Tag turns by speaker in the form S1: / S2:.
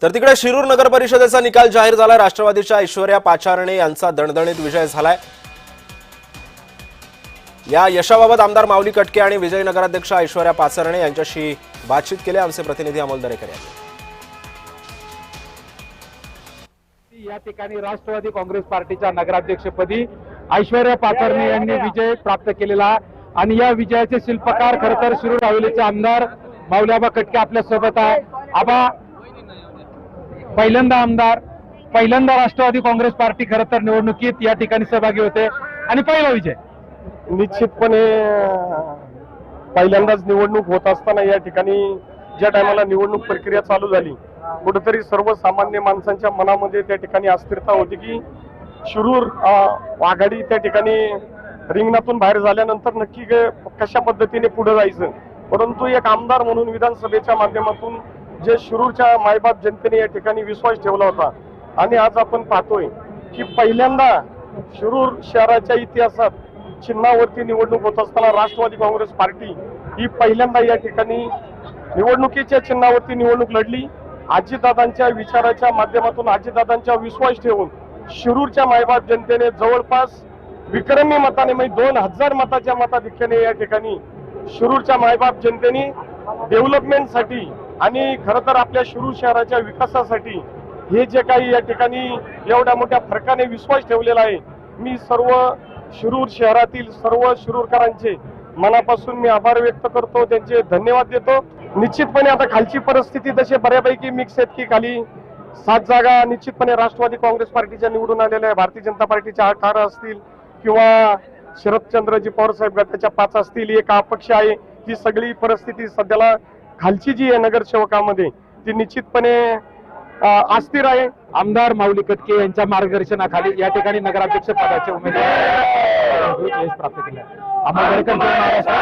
S1: तर तिकडे शिरूर नगर परिषदेचा निकाल जाहीर झाला। राष्ट्रवादीच्या ऐश्वर्या पाचारणे यांचा दणदणीत विजय झालाय। या यशाबाबत आमदार माऊली कटके आणि विजय नगराध्यक्ष ऐश्वर्या पाचारणे यांच्याशी बातचीत केली। आमचे प्रतिनिधी अमोल दरेकर यांनी
S2: या ठिकाणी राष्ट्रवादी काँग्रेस पार्टीच्या नगराध्यक्षपदी ऐश्वर्या पाचारणे यांनी विजय प्राप्त केलेला आणि या विजयाचे शिल्पकार खरं तर शिरूर हवेलीचे आमदार माऊली कटके आपल्या सोबत आहे। आबा, पहिल्यांदा आमदार, पहिल्यांदा राष्ट्रवादी काँग्रेस पार्टी खरं तर निवडणुकीत या ठिकाणी सहभागी होते आणि पहिला विजय।
S3: निश्चितपणे पहिल्यांदाच निवडणूक होत असताना या ठिकाणी ज्या टायमाला निवडणूक प्रक्रिया चालू झाली, कुठेतरी सर्वसामान्य माणसांच्या मनामध्ये त्या ठिकाणी अस्थिरता होती की शिरूर आघाडी त्या ठिकाणी रिंगणातून बाहेर झाल्यानंतर नक्की कशा पद्धतीने पुढे जायचं। परंतु एक आमदार म्हणून विधानसभेच्या माध्यमातून जे शिरूरच्या मायबाप जनतेने या ठिकाणी विश्वास ठेवला होता आणि आज आपण पाहतोय की पहिल्यांदा शिरूर शहराच्या इतिहासात चिन्हावरती निवडणूक होत असताना राष्ट्रवादी काँग्रेस पार्टी ही पहिल्यांदा या ठिकाणी निवडणुकीच्या चिन्हावरती निवडणूक लढली। आजीदादांच्या विचाराच्या माध्यमातून आजीदादांचा विश्वास ठेवून शिरूरच्या मायबाप जनतेने जवळपास विक्रमी मताने म्हणजे 2000 मताच्या मताधिक्याने या ठिकाणी शिरूरच्या मायबाप जनतेने डेव्हलपमेंटसाठी आणि खरं तर आपल्या शिरूर शहराच्या विकासासाठी हे जे काही या ठिकाणी एवढ्या मोठ्या फरकाने विश्वास ठेवलेला आहे, मी सर्व शिरूर शहरातील सर्व शिरूरकरांचे मनापासून मी आभार व्यक्त करतो, त्यांचे धन्यवाद देतो। निश्चितपणे आता खालची परिस्थिती तशी बऱ्यापैकी मिक्स आहेत की खाली 7 जागा निश्चितपणे राष्ट्रवादी काँग्रेस पार्टीच्या निवडून आलेल्या आहे, भारतीय जनता पार्टीच्या 18 असतील किंवा शरदचंद्रजी पवार साहेब गटाच्या 5 असतील, एक अपक्ष आहे। ही सगळी परिस्थिती सध्याला खालची जी आहे नगरसेवकामध्ये ती निश्चितपणे अस्थिर आहे।
S2: आमदार माऊली कटके यांच्या मार्गदर्शनाखाली या ठिकाणी नगराध्यक्ष पदाचे उमेदवार प्राप्त केले। अमोल दरेकर, महाराष्ट्र।